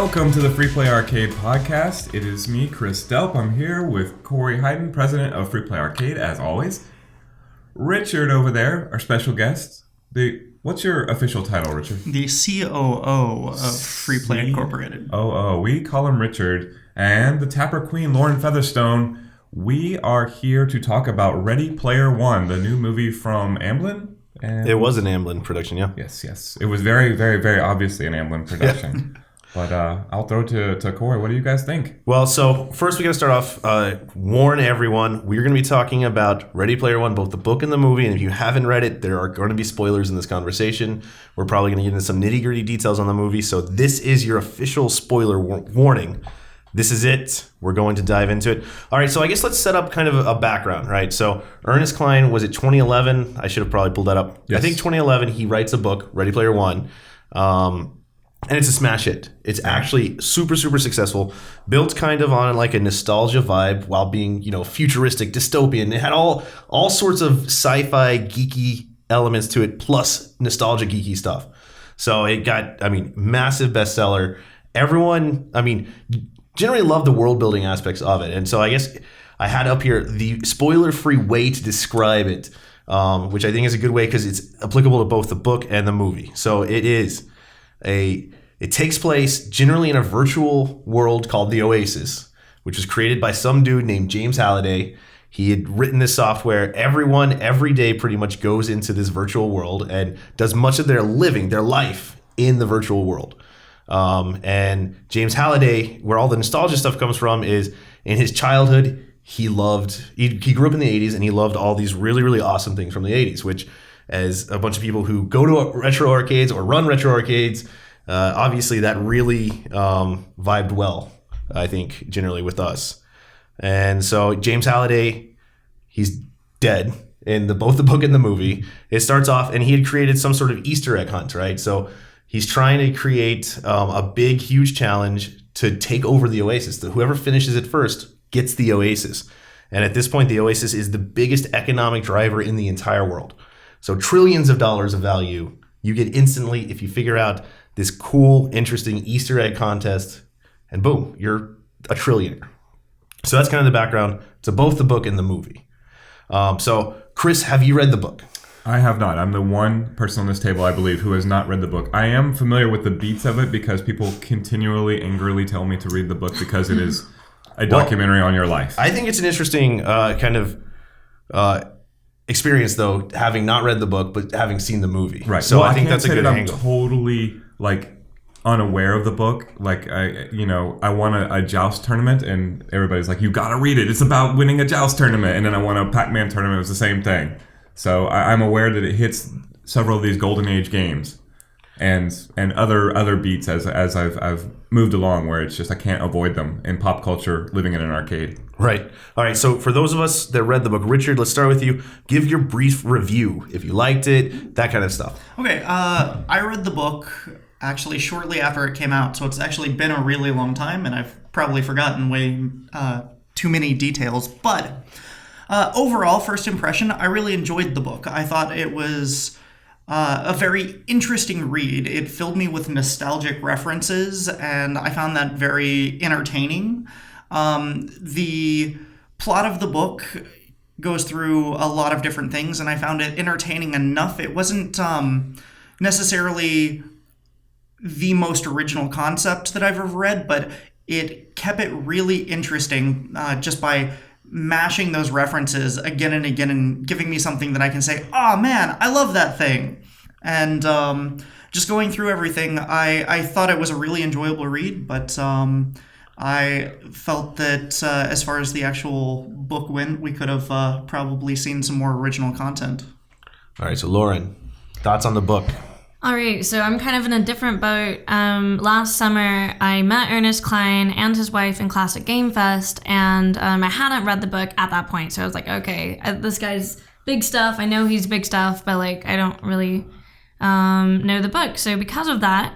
Welcome to the Free Play Arcade podcast. It is me, Chris Delp. I'm here with Corey Hayden, president of Free Play Arcade, as always. Richard over there, our special guest. What's your official title, Richard? The COO of Free Play Incorporated. We call him Richard. And the Tapper Queen Lauren Featherstone. We are here to talk about Ready Player One, the new movie from Amblin. It was an Amblin production, yeah. Yes. It was very, very, very obviously an Amblin production. Yeah. But I'll throw to Corey. What do you guys think? Well, so first we got to start off, warn everyone, we're going to be talking about Ready Player One, both the book and the movie. And if you haven't read it, there are going to be spoilers in this conversation. We're probably going to get into some nitty-gritty details on the movie. So this is your official spoiler warning. This is it. We're going to dive into it. All right, so I guess let's set up kind of a background, right? So Ernest Cline, was it 2011? I should have probably pulled that up. Yes. I think 2011, he writes a book, Ready Player One. And it's a smash hit. It's actually super, super successful. Built kind of on like a nostalgia vibe while being, futuristic, dystopian. It had all sorts of sci-fi geeky elements to it, plus nostalgia geeky stuff. So it got, massive bestseller. Everyone, generally loved the world building aspects of it. And so I guess I had up here the spoiler-free way to describe it, which I think is a good way because it's applicable to both the book and the movie. So it takes place generally in a virtual world called the Oasis, which was created by some dude named James Halliday. He had written this software. Everyone, every day, pretty much goes into this virtual world and does much of their living, their life in the virtual world. And James Halliday, where all the nostalgia stuff comes from, is in his childhood, he grew up in the 80s and he loved all these really, really awesome things from the 80s, which, as a bunch of people who go to retro arcades or run retro arcades, obviously that really vibed well, I think, generally with us. And so James Halliday, he's dead in both the book and the movie. It starts off, and he had created some sort of Easter egg hunt, right? So he's trying to create a big, huge challenge to take over the Oasis. Whoever finishes it first gets the Oasis. And at this point, the Oasis is the biggest economic driver in the entire world. So trillions of dollars of value you get instantly if you figure out this cool, interesting Easter egg contest, and boom, you're a trillionaire. So that's kind of the background to both the book and the movie. So Chris, have you read the book? I have not. I'm the one person on this table, I believe, who has not read the book. I am familiar with the beats of it because people continually, angrily tell me to read the book because it is a documentary on your life. I think it's an interesting kind of experience, though, having not read the book but having seen the movie. Right. So I think that's a good angle. I'm totally unaware of the book. I won a joust tournament, and everybody's like, "You got to read it. It's about winning a joust tournament." And then I won a Pac-Man tournament. It was the same thing. So I'm aware that it hits several of these golden age games, and other beats as I've moved along, where it's just I can't avoid them in pop culture living in an arcade. Right. All right. So for those of us that read the book, Richard, let's start with you. Give your brief review if you liked it, that kind of stuff. Okay. I read the book actually shortly after it came out, so it's actually been a really long time, and I've probably forgotten way too many details. But overall, first impression, I really enjoyed the book. I thought it was a very interesting read. It filled me with nostalgic references, and I found that very entertaining. The plot of the book goes through a lot of different things, and I found it entertaining enough. It wasn't necessarily the most original concept that I've ever read, but it kept it really interesting just by mashing those references again and again and giving me something that I can say, "Oh man, I love that thing." And just going through everything, I thought it was a really enjoyable read, but I felt that as far as the actual book went, we could have probably seen some more original content. All right, so Lauren, thoughts on the book? All right, so I'm kind of in a different boat. Last summer, I met Ernest Cline and his wife in Classic Game Fest, and I hadn't read the book at that point, so I was like, okay, this guy's big stuff. I know he's big stuff, but I don't really know the book. So because of that,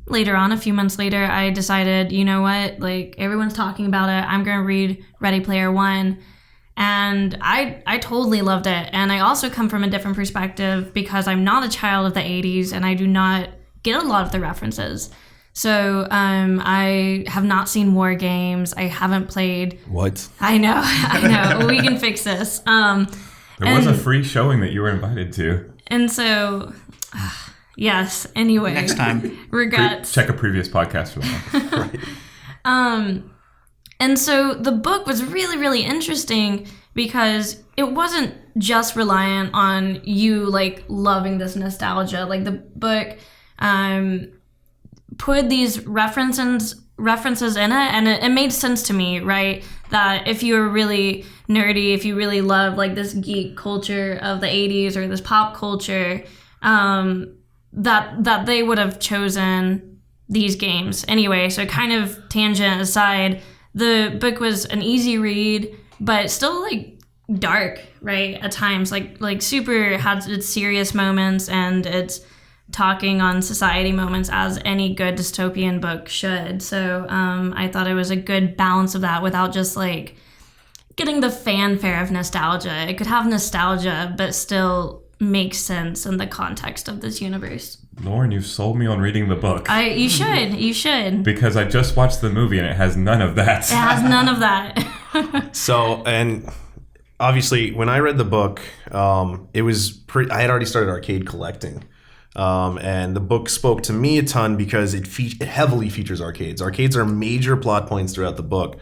later on, a few months later, I decided, you know what, everyone's talking about it. I'm going to read Ready Player One. And I totally loved it. And I also come from a different perspective because I'm not a child of the 80s and I do not get a lot of the references. So I have not seen War Games. I haven't played. What? I know. We can fix this. There was a free showing that you were invited to. And so, yes. Anyway, Next time. regrets. Check a previous podcast for that. Right. And so the book was really, really interesting because it wasn't just reliant on you like loving this nostalgia. Like the book put these references in it, and it made sense to me, right? That if you were really nerdy, if you really love like this geek culture of the 80s or this pop culture, that they would have chosen these games anyway. So kind of tangent aside, the book was an easy read, but still like dark, right? At times, like super had its serious moments and its talking on society moments, as any good dystopian book should. So I thought it was a good balance of that without just like getting the fanfare of nostalgia. It could have nostalgia, but still make sense in the context of this universe. Lauren, you've sold me on reading the book. You should. Because I just watched the movie and it has none of that. It has none of that. So, and obviously, when I read the book, it was I had already started arcade collecting. And the book spoke to me a ton because it heavily features arcades. Arcades are major plot points throughout the book.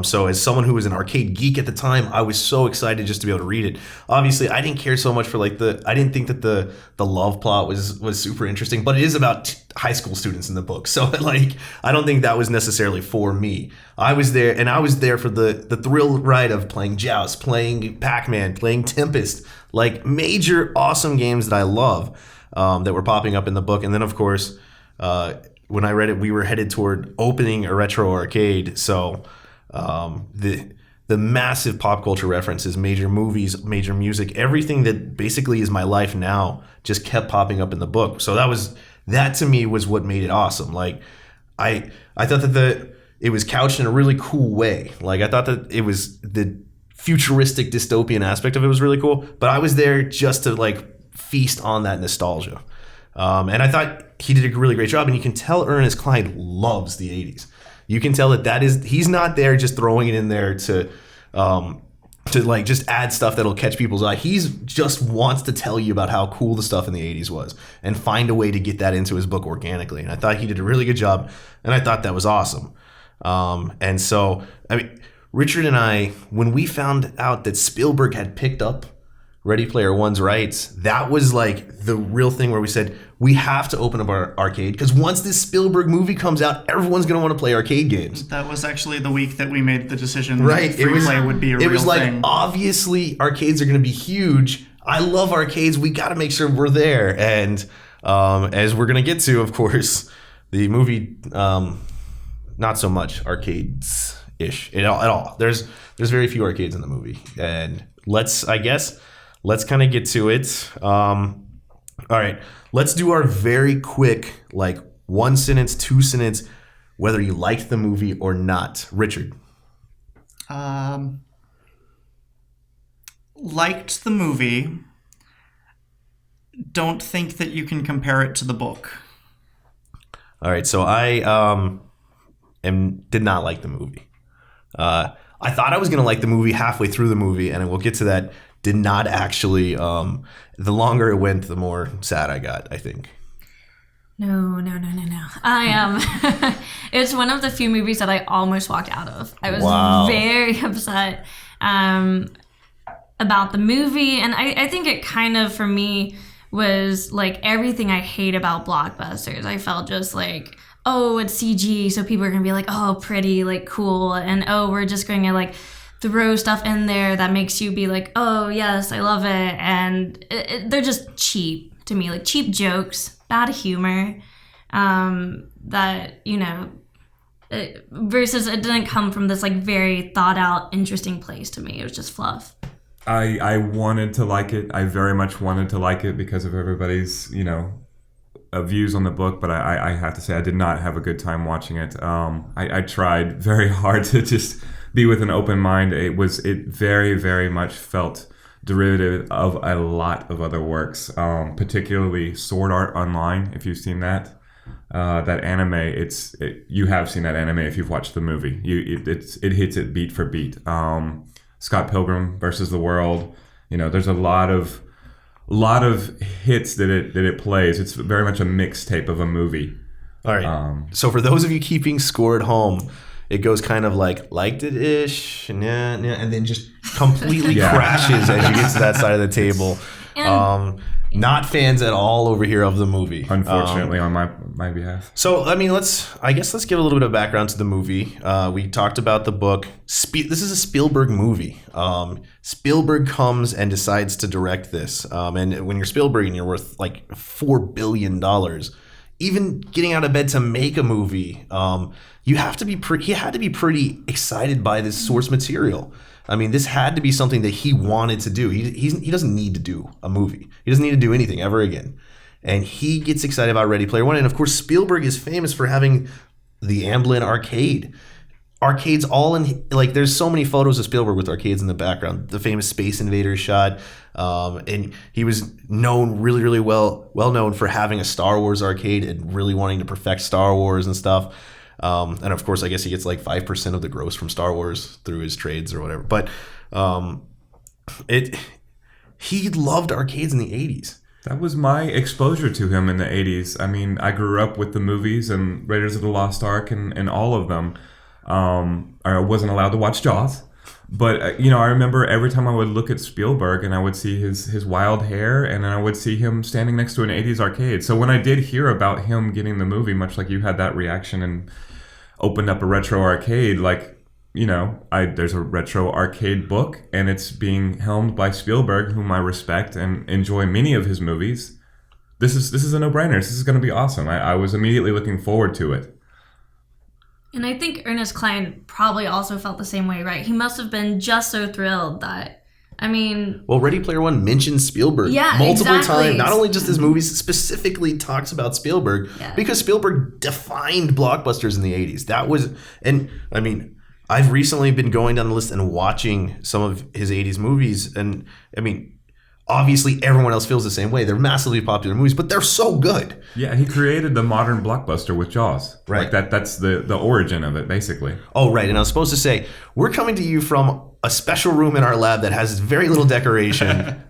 So as someone who was an arcade geek at the time, I was so excited just to be able to read it. Obviously, I didn't care so much for like I didn't think that the love plot was super interesting, but it is about high school students in the book. So like, I don't think that was necessarily for me. I was there for the thrill ride of playing Joust, playing Pac-Man, playing Tempest, like major awesome games that I love. That were popping up in the book. And then, of course, when I read it, we were headed toward opening a retro arcade. So the massive pop culture references, major movies, major music, everything that basically is my life now just kept popping up in the book. So that to me was what made it awesome. Like I thought that it was couched in a really cool way. Like I thought that it was the futuristic dystopian aspect of it was really cool. But I was there just to like feast on that nostalgia. And I thought he did a really great job. And you can tell Ernest Cline loves the 80s. You can tell he's not there just throwing it in there to like just add stuff that'll catch people's eye. He's just wants to tell you about how cool the stuff in the 80s was and find a way to get that into his book organically. And I thought he did a really good job. And I thought that was awesome. And so, I mean, Richard and I, when we found out that Spielberg had picked up Ready Player One's rights, that was like the real thing where we said, we have to open up our arcade because once this Spielberg movie comes out, everyone's going to want to play arcade games. That was actually the week that we made the decision right. that free play would be a real thing. It was like, obviously, arcades are going to be huge. I love arcades. We got to make sure we're there. And as we're going to get to, of course, the movie, not so much arcades-ish at all. There's very few arcades in the movie. And let's kind of get to it. All right, let's do our very quick, like 1 sentence, 2 sentence, whether you liked the movie or not. Richard. Liked the movie. Don't think that you can compare it to the book. All right, so I did not like the movie. I thought I was going to like the movie halfway through the movie, and we'll get to that. Did not actually. The longer it went, the more sad I got, I think. No. It's one of the few movies that I almost walked out of. I was very upset about the movie. And I think it kind of, for me, was like everything I hate about blockbusters. I felt just like, oh, it's CG, so people are going to be like, oh, pretty, like cool. And oh, we're just going to like throw stuff in there that makes you be like, oh, yes, I love it. And they're just cheap to me, like cheap jokes, bad humor, that, you know, versus it didn't come from this like very thought out, interesting place to me. It was just fluff. I wanted to like it. I very much wanted to like it because of everybody's, you know, views on the book, but I have to say I did not have a good time watching it. I tried very hard to just be with an open mind. It very, very much felt derivative of a lot of other works, particularly Sword Art Online, if you've seen that. that anime. You have seen that anime if you've watched the movie. It hits it beat for beat. Scott Pilgrim versus the World. There's a lot of hits that it plays. It's very much a mixtape of a movie. All right. So for those of you keeping score at home, it goes kind of like liked it ish, and then just completely crashes as you get to that side of the table. Not fans at all over here of the movie, unfortunately, on my behalf. So let's give a little bit of background to the movie. We talked about the book. This is a Spielberg movie. Spielberg comes and decides to direct this. And when you're Spielberg and you're worth like $4 billion, even getting out of bed to make a movie, he had to be pretty excited by this source material. This had to be something that he wanted to do. He doesn't need to do a movie. He doesn't need to do anything ever again. And he gets excited about Ready Player One. And of course, Spielberg is famous for having the Amblin arcade. Arcades all in, there's so many photos of Spielberg with arcades in the background. The famous Space Invaders shot. And he was really, really well known for having a Star Wars arcade and really wanting to perfect Star Wars and stuff. And of course, I guess he gets 5% of the gross from Star Wars through his trades or whatever. But he loved arcades in the 80s. That was my exposure to him in the 80s. I grew up with the movies and Raiders of the Lost Ark and all of them. I wasn't allowed to watch Jaws. But, I remember every time I would look at Spielberg and I would see his wild hair and then I would see him standing next to an 80s arcade. So when I did hear about him getting the movie, much like you had that reaction and opened up a retro arcade, there's a retro arcade book and it's being helmed by Spielberg, whom I respect and enjoy many of his movies. This is a no-brainer. This is going to be awesome. I was immediately looking forward to it. And I think Ernest Cline probably also felt the same way, right? He must have been just so thrilled that, Well, Ready Player One mentions Spielberg multiple times. Not only just his movies, specifically talks about Spielberg because Spielberg defined blockbusters in the 80s. That was, I've recently been going down the list and watching some of his 80s movies. And, obviously everyone else feels the same way. They're massively popular movies, but they're so good. Yeah, he created the modern blockbuster with Jaws. Right. That's the origin of it, basically. Oh, right. And I was supposed to say, we're coming to you from a special room in our lab that has very little decoration.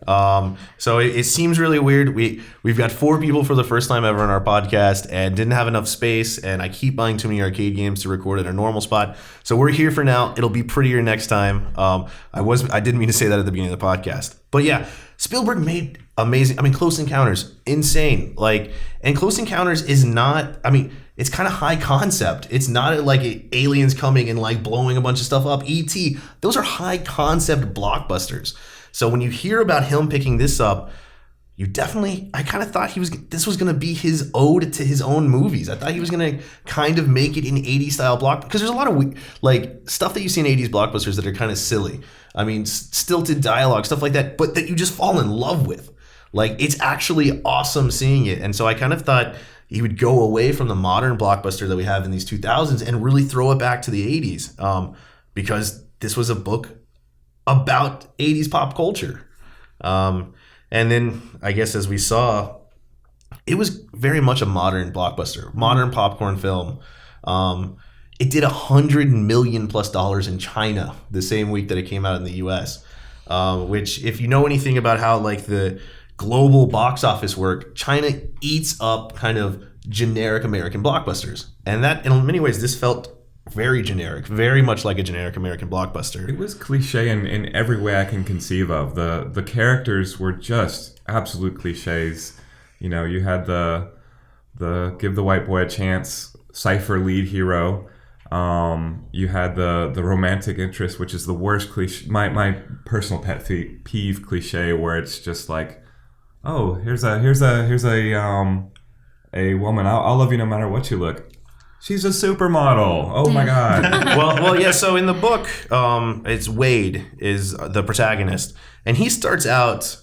So it seems really weird. We've got 4 people for the first time ever on our podcast and didn't have enough space. And I keep buying too many arcade games to record at a normal spot. So we're here for now. It'll be prettier next time. I didn't mean to say that at the beginning of the podcast. But yeah, Spielberg made amazing. Close Encounters, insane. And Close Encounters is not. It's kind of high concept. It's not like aliens coming and blowing a bunch of stuff up. E.T. Those are high concept blockbusters. So when you hear about him picking this up, I kind of thought this was going to be his ode to his own movies. I thought he was going to kind of make it in 80s style block, because there's a lot of stuff that you see in 80s blockbusters that are kind of silly. Stilted dialogue, stuff like that, but that you just fall in love with. It's actually awesome seeing it. And so I kind of thought he would go away from the modern blockbuster that we have in these 2000s and really throw it back to the 80s, because this was a book about 80s pop culture. And then I guess as we saw, it was very much a modern blockbuster, modern popcorn film. It did $100 million plus in China the same week that it came out in the US, which, if you know anything about how the global box office work, China eats up kind of generic American blockbusters. And that, in many ways, this felt very generic, very much like a generic American blockbuster. It was cliche in every way I can conceive of. The characters were just absolute cliches. You had the give the white boy a chance, Cypher lead hero. You had the romantic interest, which is the worst cliche. My personal pet peeve cliche, where it's just oh, here's a woman. I'll love you no matter what you look. She's a supermodel. Oh my God. well, yeah. So in the book, it's Wade is the protagonist, and he starts out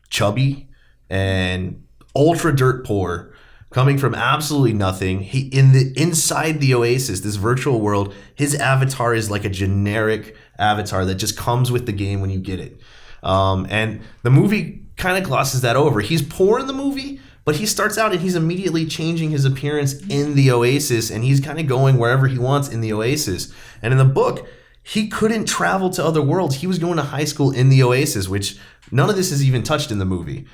chubby and ultra dirt poor, coming from absolutely nothing. Inside the Oasis, this virtual world, his avatar is like a generic avatar that just comes with the game when you get it. And the movie kind of glosses that over. He's poor in the movie, But he starts out and he's immediately changing his appearance in the Oasis, and he's kind of going wherever he wants in the Oasis. And in the book, he couldn't travel to other worlds. He was going to high school in the Oasis, which none of this is even touched in the movie.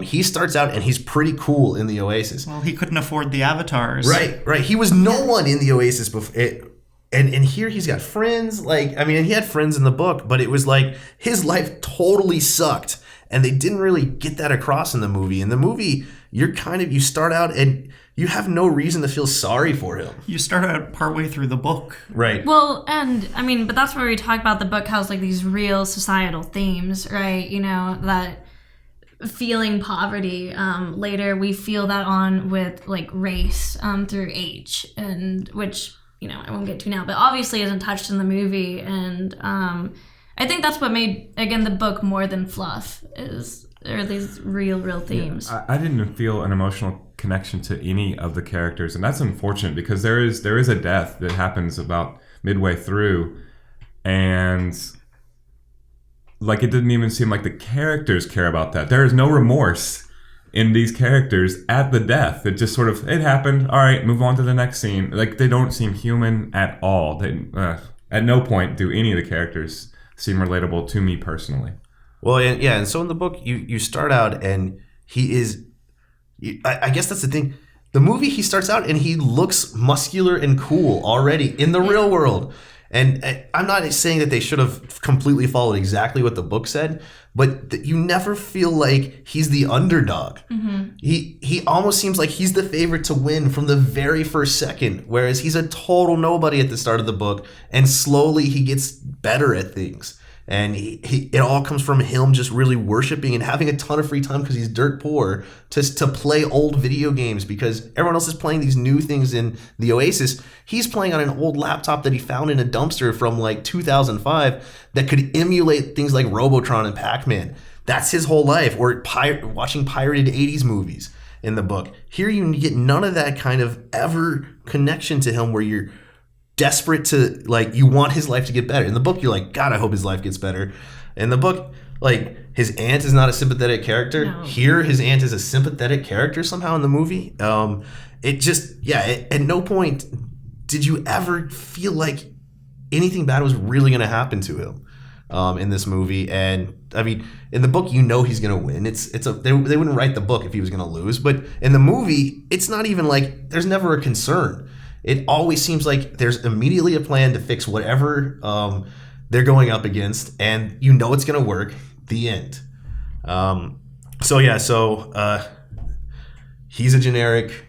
He starts out and he's pretty cool in the Oasis. Well, he couldn't afford the avatars. Right. He was no one in the Oasis before. And here he's got friends. He had friends in the book, but it was like his life totally sucked. And they didn't really get that across in the movie. In the movie, you start out and you have no reason to feel sorry for him. You start out partway through the book. Right. Well, but that's where we talk about the book has like these real societal themes, right? That feeling poverty. Later, we feel that on with like race through age, and which I won't get to now, but obviously isn't touched in the movie. And I think that's what made the book more than fluff are these real themes. Yeah, I didn't feel an emotional connection to any of the characters, and that's unfortunate because there is a death that happens about midway through, and like it didn't even seem like the characters care about that. There is no remorse in these characters at the death. It just sort of, it happened, all right, move on to the next scene. Like they don't seem human at all. They at no point do any of the characters seem relatable to me personally. Well, and so in the book, you start out and he is, I guess that's the thing. The movie, he starts out and he looks muscular and cool already in the real world. And I'm not saying that they should have completely followed exactly what the book said, but you never feel like he's the underdog. Mm-hmm. He almost seems like he's the favorite to win from the very first second, whereas he's a total nobody at the start of the book, and slowly he gets better at things. And it all comes from him just really worshiping and having a ton of free time because he's dirt poor to play old video games because everyone else is playing these new things in the Oasis. He's playing on an old laptop that he found in a dumpster from like 2005 that could emulate things like Robotron and Pac-Man. That's his whole life. Or watching pirated 80s movies in the book. Here you get none of that kind of ever connection to him where you're desperate to, like, you want his life to get better. In the book, you're like, God, I hope his life gets better. In the book, like, his aunt is not a sympathetic character. No. Here, his aunt is a sympathetic character somehow in the movie. At no point did you ever feel like anything bad was really going to happen to him in this movie. And, I mean, in the book, he's going to win. They wouldn't write the book if he was going to lose. But in the movie, it's not even like, there's never a concern. It always seems like there's immediately a plan to fix whatever they're going up against, and it's going to work. The end. He's a generic.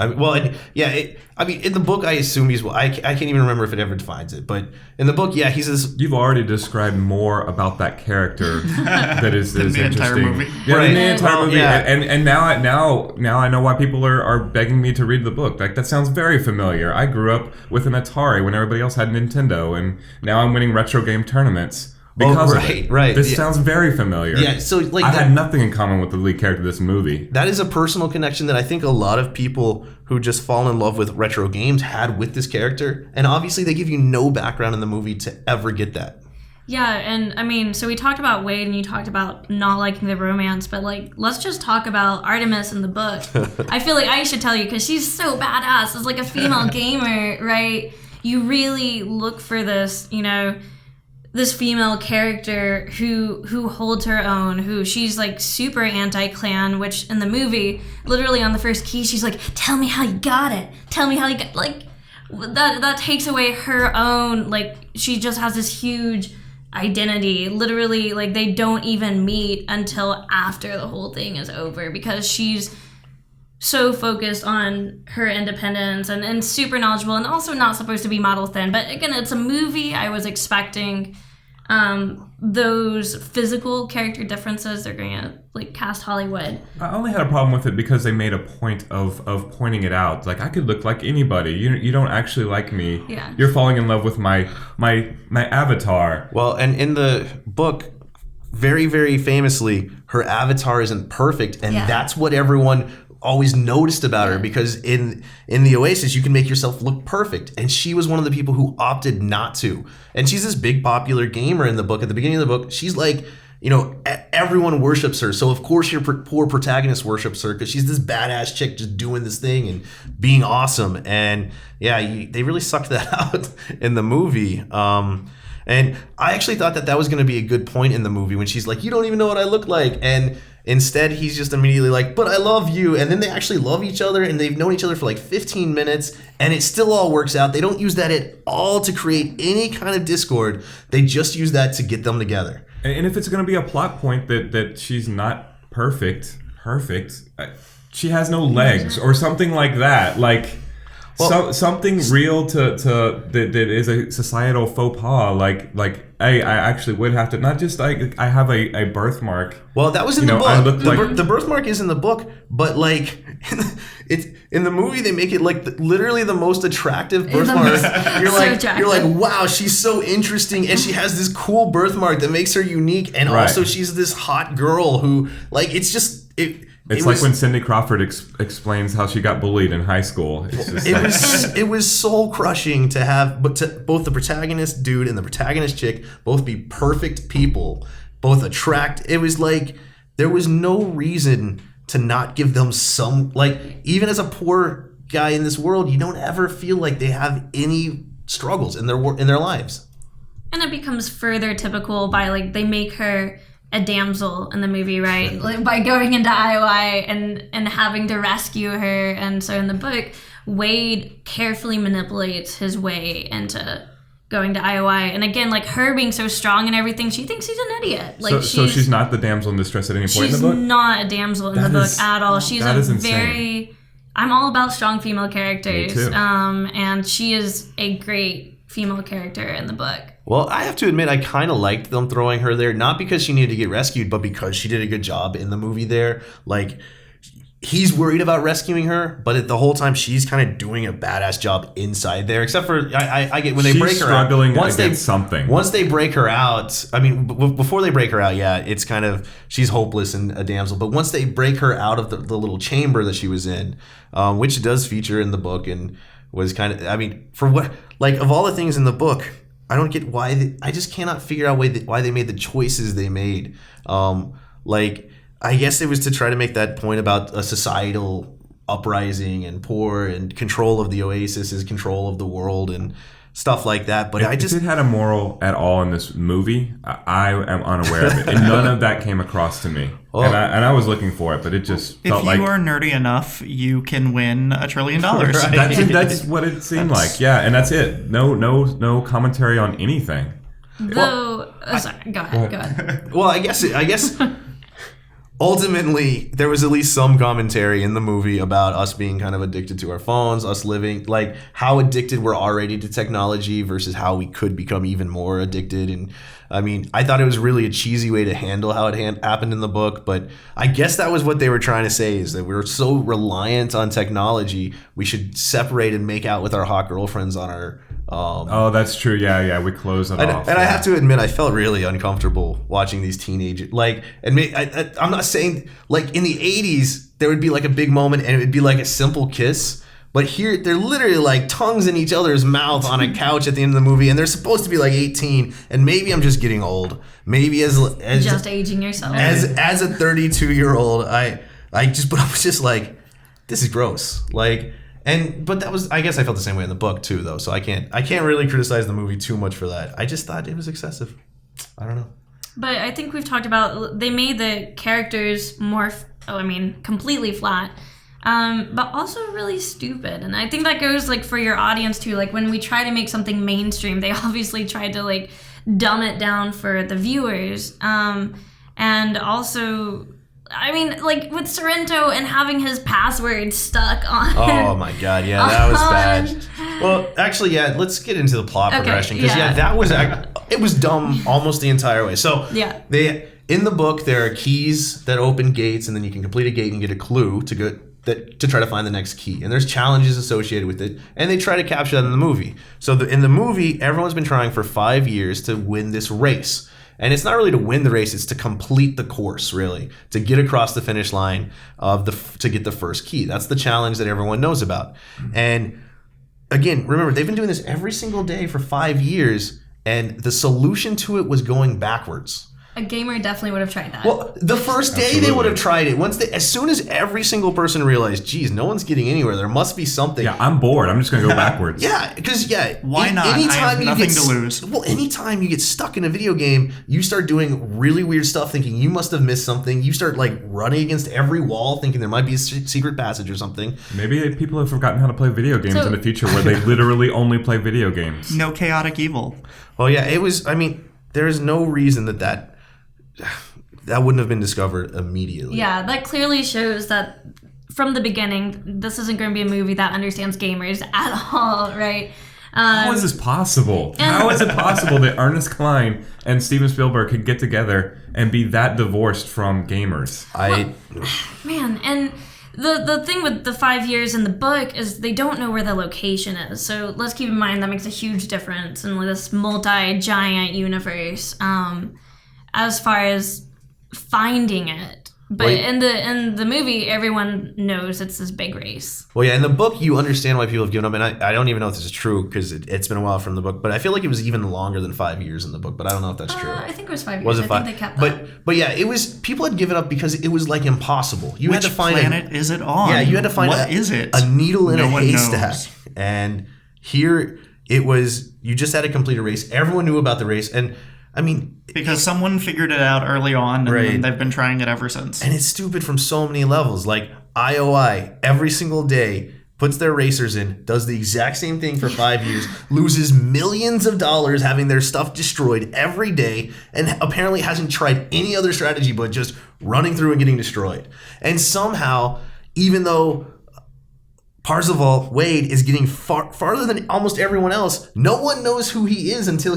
In the book, I assume he's. I can't even remember if it ever defines it, but in the book, he's this. You've already described more about that character that is the interesting. Entire movie. Yeah, right. in the entire movie. Yeah. And now I know why people are begging me to read the book. Like that sounds very familiar. I grew up with an Atari when everybody else had Nintendo, and now I'm winning retro game tournaments. Because of it. Right. This sounds very familiar. Yeah, so like I had nothing in common with the lead character of this movie. That is a personal connection that I think a lot of people who just fall in love with retro games had with this character. And obviously they give you no background in the movie to ever get that. Yeah, and I mean, so we talked about Wade and you talked about not liking the romance, but like, let's just talk about Artemis in the book. I feel like I should tell you because she's so badass as like a female gamer, right? You really look for this, this female character who holds her own, who she's like super anti-clan, which in the movie, literally on the first key, she's like, tell me how you got it. Tell me how you got, like, that takes away her own, like, she just has this huge identity. Literally, like, they don't even meet until after the whole thing is over because she's so focused on her independence and super knowledgeable and also not supposed to be model thin. But again, it's a movie. I was expecting those physical character differences. They're going to like cast Hollywood. I only had a problem with it because they made a point of pointing it out. Like I could look like anybody. You don't actually like me. Yeah. You're falling in love with my avatar. Well, and in the book, very, very famously, her avatar isn't perfect, and that's what everyone always noticed about her, because in the Oasis you can make yourself look perfect, and she was one of the people who opted not to. And she's this big popular gamer in the book. At the beginning of the book, she's like everyone worships her. So of course your poor protagonist worships her because she's this badass chick just doing this thing and being awesome. And yeah, they really sucked that out in the movie. And I actually thought that was going to be a good point in the movie when she's like, you don't even know what I look like. And instead he's just immediately like, but I love you. And then they actually love each other and they've known each other for like 15 minutes and it still all works out. They don't use that at all to create any kind of discord. They just use that to get them together. And if it's going to be a plot point that she's not perfect, she has no legs or something like that. Like something real to that is a societal faux pas. Like I actually would have to not just like I have a birthmark. Well, that was in the book. The birthmark is in the book, but like it's in the movie they make it like literally the most attractive birthmark. You're like, wow, she's so interesting, and she has this cool birthmark that makes her unique, and also she's this hot girl who like it's just it. It's like when Cindy Crawford explains how she got bullied in high school. It was soul crushing to have, both the protagonist dude and the protagonist chick both be perfect people, both attract. It was like there was no reason to not give them some, like, even as a poor guy in this world, you don't ever feel like they have any struggles in their lives. And it becomes further typical by like they make her a damsel in the movie, right? Like by going into IOI and having to rescue her. And so in the book, Wade carefully manipulates his way into going to IOI. And again, like her being so strong and everything, she thinks he's an idiot. Like so she's not the damsel in distress at any point in the book? She's not a damsel in the book at all. She's insane. I'm all about strong female characters. Me too. And she is a great female character in the book. Well, I have to admit, I kind of liked them throwing her there, not because she needed to get rescued, but because she did a good job in the movie there. Like, he's worried about rescuing her, but the whole time she's kind of doing a badass job inside there. Except for, I get when they break her out. She's struggling against something. Once they break her out, I mean, before they break her out, yeah, it's kind of, she's hopeless and a damsel. But once they break her out of the little chamber that she was in, which does feature in the book and was kind of, I mean, for what, like, of all the things in the book, I don't get why I just cannot figure out why they made the choices they made. Like, I guess it was to try to make that point about a societal uprising and poor and control of the Oasis is control of the world and stuff like that. But if it had a moral at all in this movie, I am unaware of it, and none of that came across to me. Oh. And I was looking for it, but it just felt like... If you are nerdy enough, you can win $1 trillion. Right. That's what it seemed like. Yeah, and that's it. No commentary on anything. Though, sorry, go ahead. Well, I guess ultimately, there was at least some commentary in the movie about us being kind of addicted to our phones, us living, like, how addicted we're already to technology versus how we could become even more addicted. And, I mean, I thought it was really a cheesy way to handle how it happened in the book, but I guess that was what they were trying to say, is that we're so reliant on technology, we should separate and make out with our hot girlfriends on our... oh, that's true. Yeah, we close it off. And I have to admit, I felt really uncomfortable watching these teenagers. Like, and I'm not saying, like, in the 80s, there would be, like, a big moment and it would be, like, a simple kiss. But here, they're literally, like, tongues in each other's mouth on a couch at the end of the movie. And they're supposed to be, like, 18. And maybe I'm just getting old. Maybe as just aging yourself. As a 32-year-old, I was just like, this is gross. Like... But that was, I guess I felt the same way in the book too, though. So I can't really criticize the movie too much for that. I just thought it was excessive. I don't know. But I think we've talked about, they made the characters more, completely flat, but also really stupid. And I think that goes like for your audience too. Like when we try to make something mainstream, they obviously tried to like dumb it down for the viewers. And also... I mean, like, with Sorrento and having his password stuck on... Oh, my God. Yeah, that was bad. Well, actually, yeah, let's get into the plot progression. Because, that was... It was dumb almost the entire way. So, in the book, there are keys that open gates, and then you can complete a gate and get a clue to try to find the next key. And there's challenges associated with it, and they try to capture that in the movie. So, in the movie, everyone's been trying for 5 years to win this race. And it's not really to win the race, it's to complete the course, really. To get across the finish line to get the first key. That's the challenge that everyone knows about. And again, remember, they've been doing this every single day for 5 years, and the solution to it was going backwards. A gamer definitely would have tried that. Well, the first day they Absolutely. would have tried it. As soon as every single person realized, geez, no one's getting anywhere. There must be something. Yeah, I'm bored. I'm just gonna go backwards. Yeah, because Why not? I have nothing to lose. Well, anytime you get stuck in a video game, you start doing really weird stuff, thinking you must have missed something. You start like running against every wall, thinking there might be a secret passage or something. Maybe people have forgotten how to play video games So- in the future, where they literally only play video games. No chaotic evil. Well, yeah, it was. I mean, there is no reason that wouldn't have been discovered immediately. Yeah, that clearly shows that from the beginning, this isn't going to be a movie that understands gamers at all, right? How is this possible? How is it possible that Ernest Cline and Steven Spielberg could get together and be that divorced from gamers? Man, and the thing with the 5 years in the book is they don't know where the location is. So let's keep in mind that makes a huge difference in this multi-giant universe as far as finding it. But Wait. in the movie, everyone knows it's this big race. Well, yeah, in the book, you understand why people have given up, and I don't even know if this is true because it's been a while from the book, but I feel like it was even longer than 5 years in the book, but I don't know if that's true. I think it was 5 years. Was it I five? think they kept that. But yeah, it was. People had given up because it was like impossible. You Which had to find planet is it on? Yeah, you had to find what is it? a needle in No a one haystack. knows. And here it was. You just had to complete a race. Everyone knew about the race, and I mean, Because someone figured it out early on, and Right. then they've been trying it ever since. and it's stupid from so many levels. Like IOI every single day puts their racers in, does the exact same thing for 5 years, loses millions of dollars having their stuff destroyed every day, and apparently hasn't tried any other strategy but just running through and getting destroyed. And somehow, even though Parzival Wade is getting farther than almost everyone else, no one knows who he is until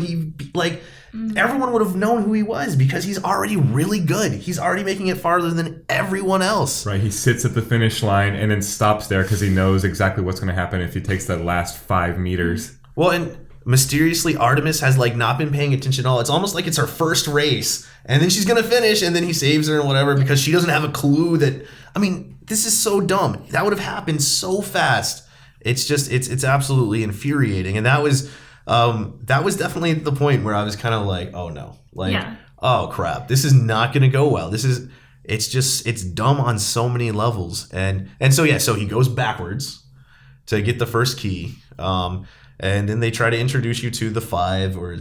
everyone would have known who he was because he's already really good. He's already making it farther than everyone else. Right, he sits at the finish line and then stops there because he knows exactly what's going to happen if he takes that last 5 meters. Well, and mysteriously, Artemis has like not been paying attention at all. It's almost like it's her first race, and then she's gonna finish, and then he saves her and whatever because she doesn't have a clue that. I mean, this is so dumb. That would have happened so fast. It's just it's absolutely infuriating, and that was definitely the point where I was kind of like, oh no, like, Yeah. oh crap, this is not gonna go well. It's dumb on so many levels, and so yeah, so he goes backwards to get the first key. And then they try to introduce you to the five, or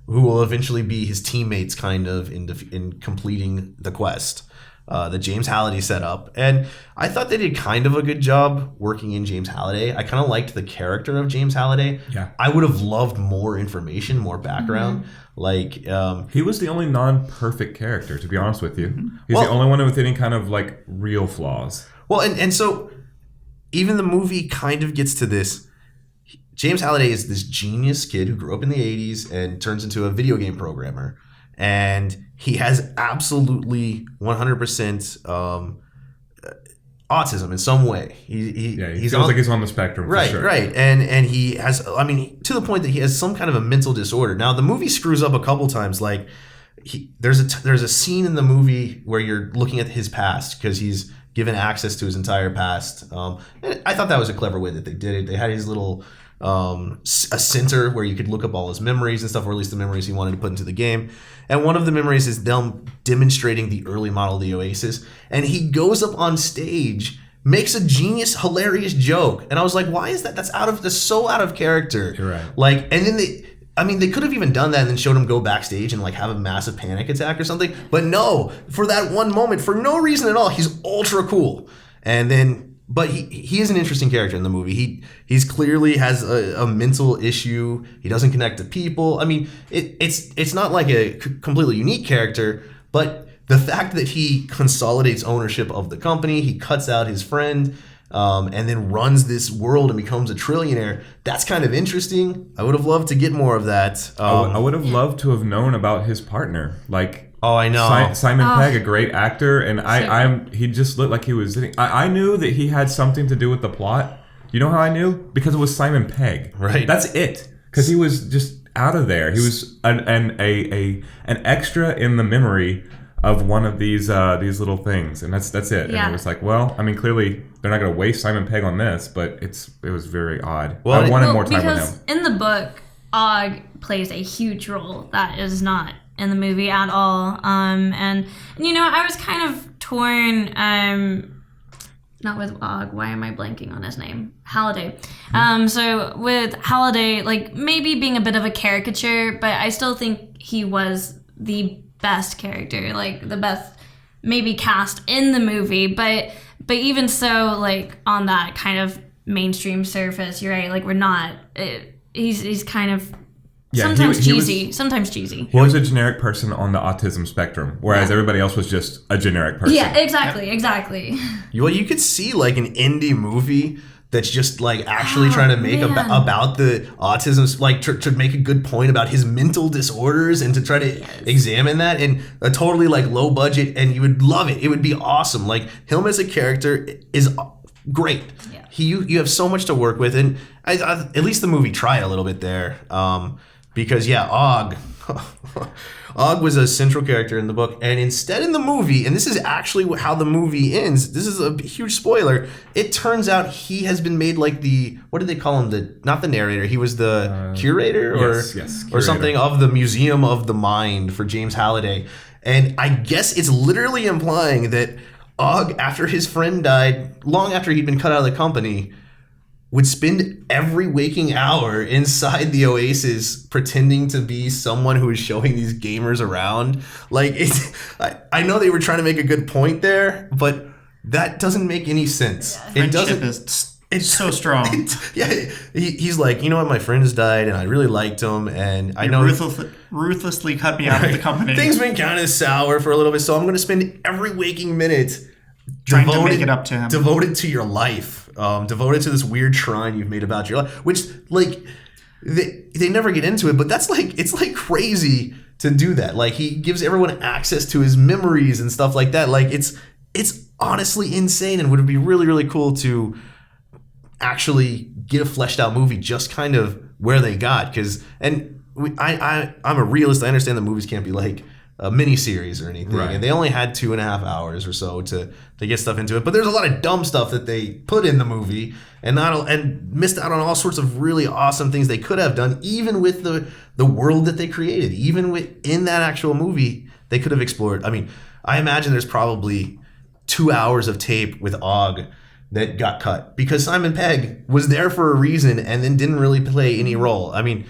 who will eventually be his teammates, kind of in completing the quest that James Halliday set up. And I thought they did kind of a good job working in James Halliday. I kind of liked the character of James Halliday. Yeah. I would have loved more information, more background. Like, He was the only non-perfect character, to be honest with you. He's Well- the only one with any kind of like real flaws. well, and so even the movie kind of gets to this. James Halliday is this genius kid who grew up in the 80s and turns into a video game programmer. And he has absolutely 100% autism in some way. He feels like he's on the spectrum, right, for sure. right. And he has, I mean, to the point that he has some kind of a mental disorder. Now, the movie screws up a couple times. Like, there's a scene in the movie where you're looking at his past because he's given access to his entire past. And I thought that was a clever way that they did it. They had his little a center where you could look up all his memories and stuff, or at least the memories he wanted to put into the game. And one of the memories is them demonstrating the early model of the Oasis. And he goes up on stage, makes a genius, hilarious joke. And I was like, why is that? That's so out of character. You're right. Like, and then they could have even done that and then showed him go backstage and like have a massive panic attack or something. But no, for that one moment, for no reason at all, he's ultra cool. And then, but he is an interesting character in the movie. He's clearly has a mental issue. He doesn't connect to people. I mean, it's not like a completely unique character, but the fact that he consolidates ownership of the company, he cuts out his friend, and then runs this world and becomes a trillionaire. That's kind of interesting. I would have loved to get more of that. I would have loved to have known about his partner. Like, oh, I know. Simon Pegg, a great actor, and he just looked like he was sitting. I knew that he had something to do with the plot. You know how I knew? Because it was Simon Pegg. Right. That's it. Because he was just out of there. He was an extra in the memory of one of these little things, and that's it. Yeah. And it was like, well, I mean, clearly they're not going to waste Simon Pegg on this, but it was very odd. Well, I wanted more time with because him. in the book, Og plays a huge role that is not in the movie at all. And you know, I was kind of torn. Not with Og. Why am I blanking on his name? Halliday. So with Halliday, like maybe being a bit of a caricature, but I still think he was the best character, like the best maybe cast in the movie. But even so, like on that kind of mainstream surface, you're right. Like we're not. He's kind of. Yeah, sometimes he cheesy. Sometimes cheesy. He was a generic person on the autism spectrum, whereas everybody else was just a generic person. Yeah, exactly. Well, you could see like an indie movie that's just like actually trying to make about the autism, like to make a good point about his mental disorders and to try to examine that in a totally like low budget, and you would love it. It would be awesome. Like him as a character is great. Yeah. You have so much to work with, and I, at least the movie tried a little bit there. Because Og was a central character in the book, and instead in the movie, and this is actually how the movie ends, this is a huge spoiler, it turns out he has been made like the, what did they call him, not the narrator, he was the curator or something of the Museum of the Mind for James Halliday. And I guess it's literally implying that Og, after his friend died, long after he'd been cut out of the company, would spend every waking hour inside the Oasis pretending to be someone who is showing these gamers around. Like, I know they were trying to make a good point there, but that doesn't make any sense. Yeah. It doesn't. It's so strong. He's like, you know what, my friend has died, and I really liked him, and I know ruthlessly cut me out of the company. Things been kind of sour for a little bit, so I'm going to spend every waking minute trying to make it up to him. Devoted to your life. Devoted to this weird shrine you've made about your life, which like they never get into it, but that's like, it's like crazy to do that. Like he gives everyone access to his memories and stuff like that. Like it's honestly insane, and would be really, really cool to actually get a fleshed out movie just kind of where they got. I'm a realist. I understand that movies can't be like a mini series or anything, right. And they only had 2.5 hours or so to get stuff into it. But there's a lot of dumb stuff that they put in the movie and missed out on all sorts of really awesome things they could have done, even with the world that they created. Even within that actual movie, they could have explored. I mean, I imagine there's probably 2 hours of tape with Og that got cut because Simon Pegg was there for a reason and then didn't really play any role. I mean,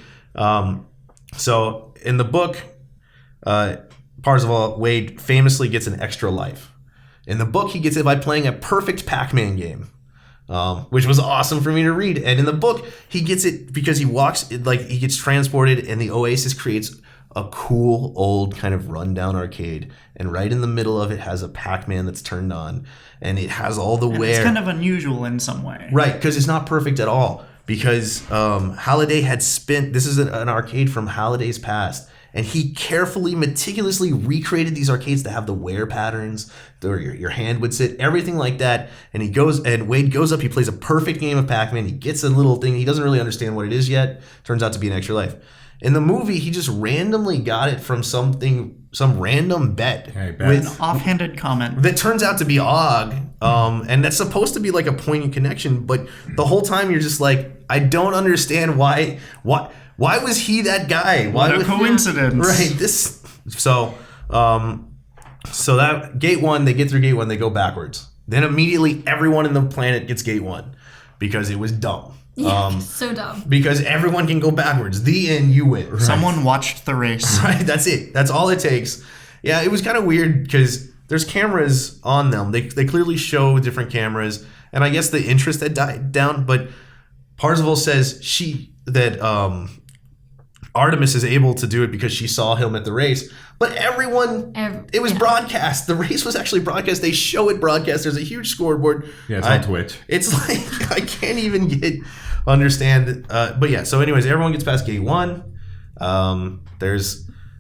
so in the book, Parzival, Wade famously gets an extra life. In the book, he gets it by playing a perfect Pac-Man game, which was awesome for me to read. And in the book, he gets it because he gets transported, and the Oasis creates a cool old kind of rundown arcade. And right in the middle of it has a Pac-Man that's turned on, and it has all the wear. It's kind of unusual in some way, right? Because it's not perfect at all. Because Halliday had spent, this is an arcade from Halliday's past. And he carefully, meticulously recreated these arcades to have the wear patterns, where your hand would sit, everything like that. And Wade goes up, he plays a perfect game of Pac-Man. He gets a little thing. He doesn't really understand what it is yet. Turns out to be an extra life. In the movie, he just randomly got it from some random bet. With an offhanded comment. That turns out to be Og. And that's supposed to be like a poignant connection. But the whole time you're just like, I don't understand why was he that guy? What a coincidence. Right. So that gate 1, they get through gate 1, they go backwards. Then immediately everyone in the planet gets gate 1 because it was dumb. Yeah, so dumb. Because everyone can go backwards. The end, you win. Right? Someone watched the race. Right, that's it. That's all it takes. Yeah, it was kind of weird because there's cameras on them. They clearly show different cameras, and I guess the interest had died down, but Parzival says that Artemis is able to do it because she saw him at the race. But it was broadcast. The race was actually broadcast. They show it broadcast. There's a huge scoreboard. Yeah, it's on Twitch. It's like, I can't even understand. But yeah, so anyways, everyone gets past gate 1.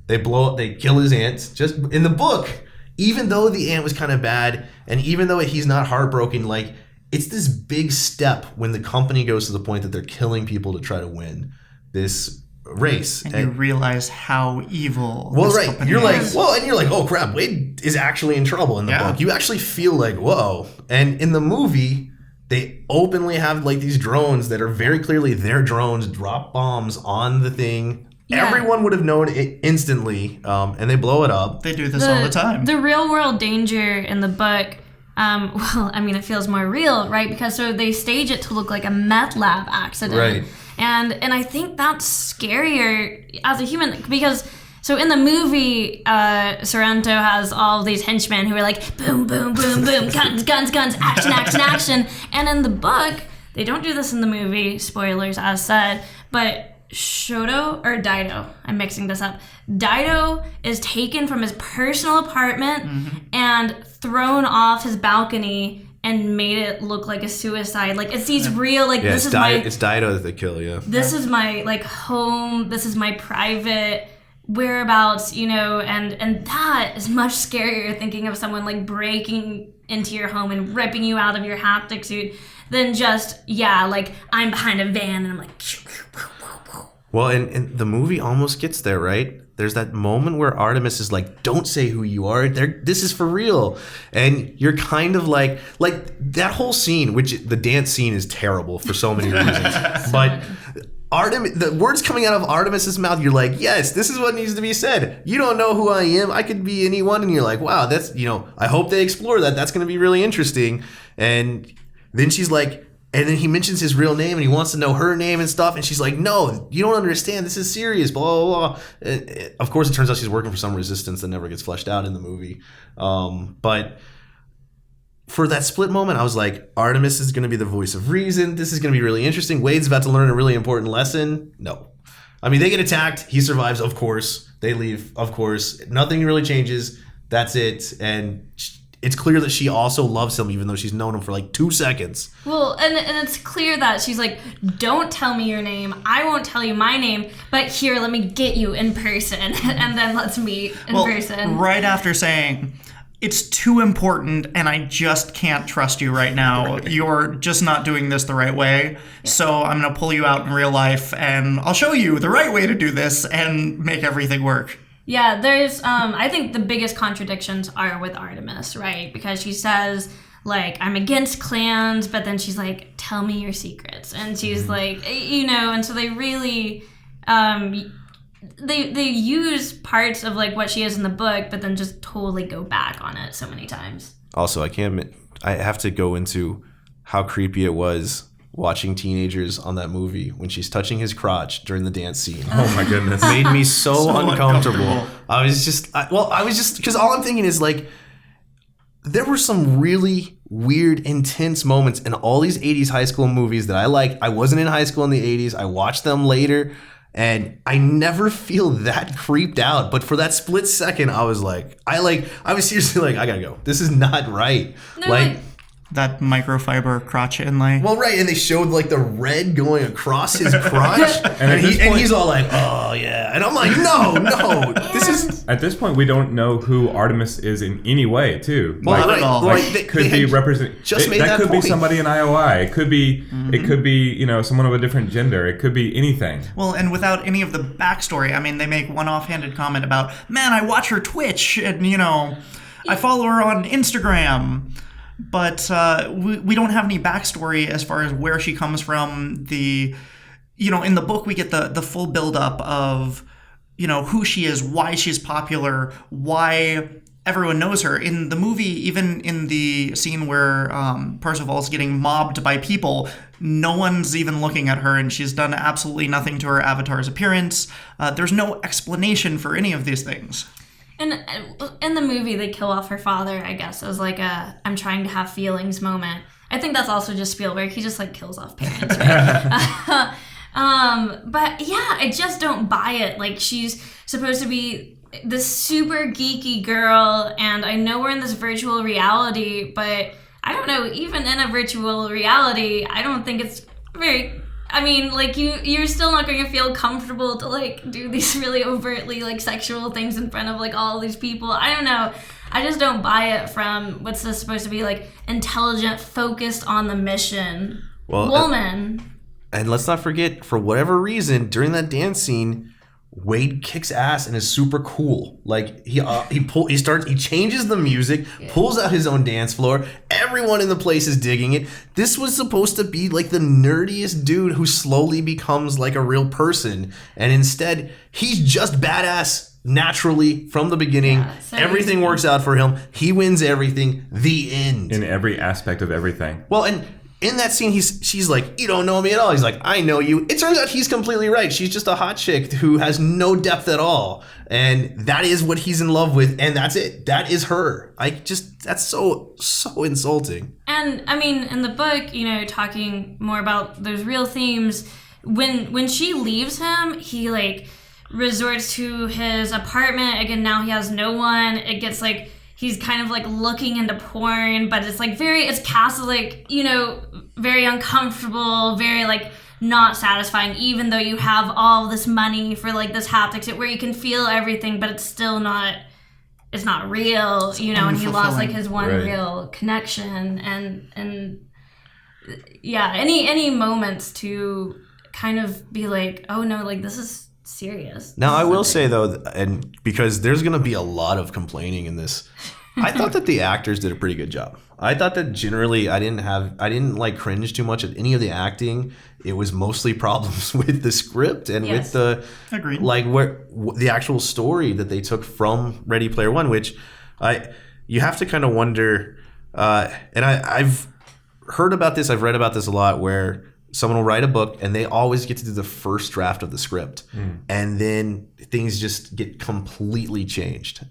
They blow up, they kill his aunt. Just in the book, even though the aunt was kind of bad, and even though he's not heartbroken, like, it's this big step when the company goes to the point that they're killing people to try to win this race. And you realize how evil this company is. And you're like, oh crap, Wade is actually in trouble in the book. You actually feel like, whoa. And in the movie, they openly have like these drones that are very clearly their drones, drop bombs on the thing Yeah. Everyone would have known it instantly, and they blow it up. They do this all the time. The real world danger in the book, well, I mean, it feels more real, right? Because so they stage it to look like a meth lab accident. Right. And I think that's scarier as a human because... So in the movie, Sorrento has all these henchmen who are like, boom, boom, boom, boom, guns, guns, guns, action, action, action. And in the book, they don't do this in the movie, spoilers as said, but Shoto or Dido, I'm mixing this up. Dido is taken from his personal apartment and thrown off his balcony and made it look like a suicide. Like it's these real, like this is it's Dido that they kill, yeah. This is my like home. This is my private whereabouts, you know, and that is much scarier thinking of someone like breaking into your home and ripping you out of your haptic suit than just, like I'm behind a van and I'm like... Well, and the movie almost gets there, right? There's that moment where Artemis is like, don't say who you are. This is for real. And you're kind of like that whole scene, which the dance scene is terrible for so many reasons. But the words coming out of Artemis's mouth, you're like, yes, this is what needs to be said. You don't know who I am. I could be anyone. And you're like, wow, that's, I hope they explore that. That's going to be really interesting. And then she's like, and then he mentions his real name and he wants to know her name and stuff. And she's like, no, you don't understand. This is serious, blah, blah, blah. Of course, it turns out she's working for some resistance that never gets fleshed out in the movie. But for that split moment, I was like, Artemis is going to be the voice of reason. This is going to be really interesting. Wade's about to learn a really important lesson. No. I mean, they get attacked. He survives, of course. They leave, of course. Nothing really changes. That's it. And it's clear that she also loves him, even though she's known him for like 2 seconds. Well, and it's clear that she's like, don't tell me your name. I won't tell you my name. But here, let me get you in person. And then let's meet in person. Right after saying, it's too important and I just can't trust you right now. You're just not doing this the right way. Yeah. So I'm going to pull you out in real life and I'll show you the right way to do this and make everything work. Yeah, there's, I think the biggest contradictions are with Artemis, right? Because she says, like, I'm against clans, but then she's like, tell me your secrets. And she's like, and so they really, they use parts of, like, what she is in the book, but then just totally go back on it so many times. Also, I have to go into how creepy it was watching teenagers on that movie when she's touching his crotch during the dance scene. Oh my goodness. Made me so uncomfortable. I was just because all I'm thinking is like, there were some really weird, intense moments in all these 80s high school movies that I liked. I wasn't in high school in the 80s. I watched them later and I never feel that creeped out. But for that split second, I was seriously like, I gotta go. This is not right. No, that microfiber crotch inlay. Well, right, and they showed like the red going across his crotch, and he's all like, "Oh yeah," and I'm like, "No, this is." At this point, we don't know who Artemis is in any way, too. Well, not at all. Like, could be represent. Just made that could point. Be somebody in IOI. It could be. It could be someone of a different gender. It could be anything. Well, and without any of the backstory, I mean, they make one offhanded comment about, "Man, I watch her Twitch, and I follow her on Instagram." But we don't have any backstory as far as where she comes from. In the book, we get the full buildup of, who she is, why she's popular, why everyone knows her. In the movie, even in the scene where Percival's getting mobbed by people, no one's even looking at her, and she's done absolutely nothing to her avatar's appearance. There's no explanation for any of these things. And in the movie, they kill off her father, I guess, as like a I'm trying to have feelings moment. I think that's also just Spielberg. He just like kills off parents, right? But yeah, I just don't buy it. Like, she's supposed to be this super geeky girl, and I know we're in this virtual reality, but I don't know, even in a virtual reality, I don't think it's very... I mean, like, you're still not going to feel comfortable to, like, do these really overtly, like, sexual things in front of, like, all these people. I don't know. I just don't buy it from what's this supposed to be, like, intelligent, focused on the mission woman. And let's not forget, for whatever reason, during that dance scene, Wade kicks ass and is super cool. Like he changes the music, pulls out his own dance floor. Everyone in the place is digging it. This was supposed to be like the nerdiest dude who slowly becomes like a real person, and instead he's just badass naturally from the beginning. Yeah, so everything works out for him. He wins everything. The end. In every aspect of everything. Well, and in that scene, she's like, you don't know me at all. He's like, I know you. It turns out he's completely right. She's just a hot chick who has no depth at all. And that is what he's in love with. And that's it. That is her. That's so insulting. And I mean, in the book, you know, talking more about those real themes, when she leaves him, he like resorts to his apartment. Again, now he has no one. It gets like, he's kind of like looking into porn, but it's like it's Catholic, you know, very uncomfortable, very like not satisfying, even though you have all this money for like this haptics where you can feel everything, but it's still not, it's not real, you know, and he lost like his one real connection and yeah, any moments to kind of be like, oh no, like this is serious. Now, I will say though, and because there's going to be a lot of complaining in this, I thought that the actors did a pretty good job. I thought that generally I didn't like cringe too much at any of the acting. It was mostly problems with the script and with the Agreed. like where the actual story that they took from Ready Player One, which you have to kind of wonder. And I've heard about this. I've read about this a lot where someone will write a book and they always get to do the first draft of the script. And then things just get completely changed.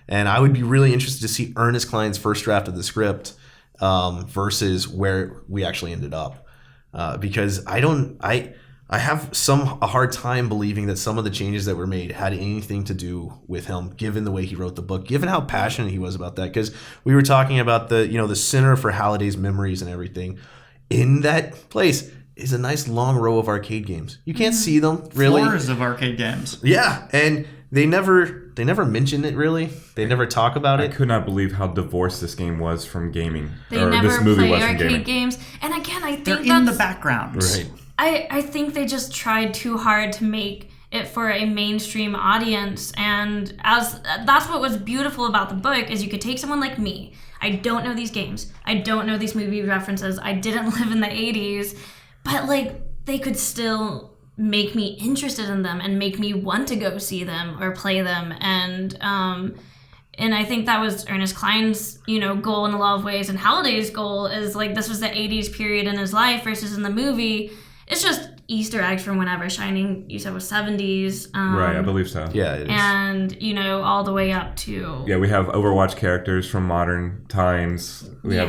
And I would be really interested to see Ernest Cline's first draft of the script versus where we actually ended up. Because I have a hard time believing that some of the changes that were made had anything to do with him, given the way he wrote the book, given how passionate he was about that. Because we were talking about the center for Halliday's memories and everything. In that place is a nice long row of arcade games. You can't see them really. Floors of arcade games. Yeah, and they never mention it really. They never talk about I it. could not believe how divorced this game was from gaming. They or never this movie play was from arcade gaming. games. And again, I They're think in the that's, background. Right. I think they just tried too hard to make it for a mainstream audience, and as that's what was beautiful about the book is you could take someone like me. I don't know these games. I don't know these movie references. I didn't live in the 80s, but like they could still make me interested in them and make me want to go see them or play them. And I think that was Ernest Cline's, goal in a lot of ways, and Halliday's goal is like this was the 80s period in his life versus in the movie. It's just Easter eggs from whenever Shining, you said, was 70s. Right, I believe so. Yeah, it is. And, all the way up to... Yeah, we have Overwatch characters from modern times. I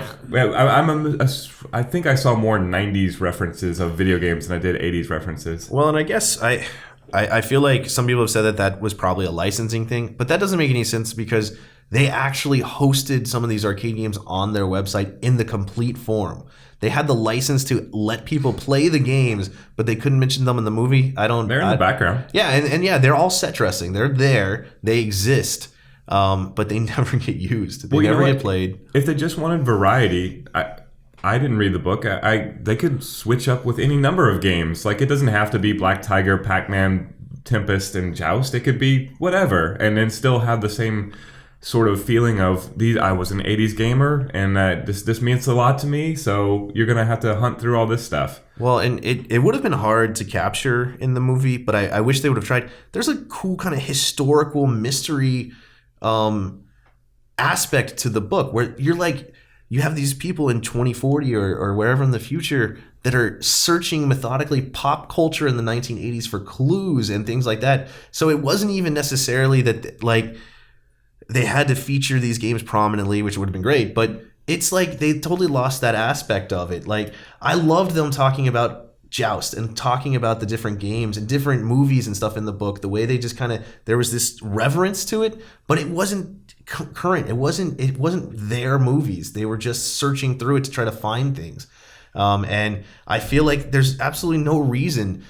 think I saw more 90s references of video games than I did 80s references. Well, and I guess I feel like some people have said that was probably a licensing thing, but that doesn't make any sense because they actually hosted some of these arcade games on their website in the complete form. They had the license to let people play the games, but they couldn't mention them in the movie. They're in the background. Yeah, and yeah, they're all set dressing. They're there. They exist, but they never get used. They never get played. If they just wanted variety, I didn't read the book. They could switch up with any number of games. Like, it doesn't have to be Black Tiger, Pac-Man, Tempest, and Joust. It could be whatever, and then still have the same sort of feeling of I was an 80s gamer and this means a lot to me, so you're gonna have to hunt through all this stuff. Well, and it would have been hard to capture in the movie, but I wish they would have tried. There's a cool kind of historical mystery aspect to the book where you have these people in 2040 or wherever in the future that are searching methodically pop culture in the 1980s for clues and things like that. So it wasn't even necessarily that they had to feature these games prominently, which would have been great, but it's like they totally lost that aspect of it. Like, I loved them talking about Joust and talking about the different games and different movies and stuff in the book, the way they just kind of, there was this reverence to it, but it wasn't current. It wasn't their movies. They were just searching through it to try to find things. And I feel like there's absolutely no reason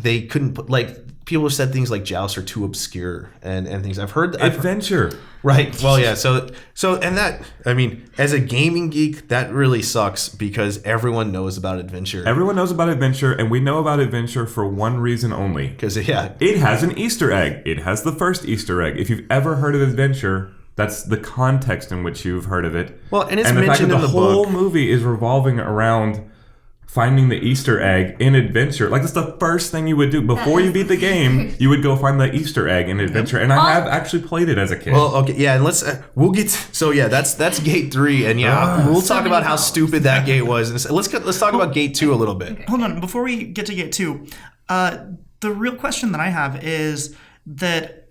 they couldn't put, like, people have said things like jousts are too obscure and things. I've heard Adventure. Right. Well, yeah. So and that, I mean, as a gaming geek, that really sucks because everyone knows about adventure. Everyone knows about adventure, and we know about adventure for one reason only. Because, yeah. It has an Easter egg. It has the first Easter egg. If you've ever heard of adventure, that's the context in which you've heard of it. Well, and it's the fact mentioned that in the whole book. movie is revolving around finding the Easter egg in adventure. Like, that's the first thing you would do. Before you beat the game, you would go find the Easter egg in adventure. And I have actually played it as a kid. Well, okay, yeah, and we'll get so yeah, that's gate 3, and we'll talk about how stupid that gate was. And let's talk about gate 2 a little bit. Hold on, before we get to gate 2, the real question that I have is that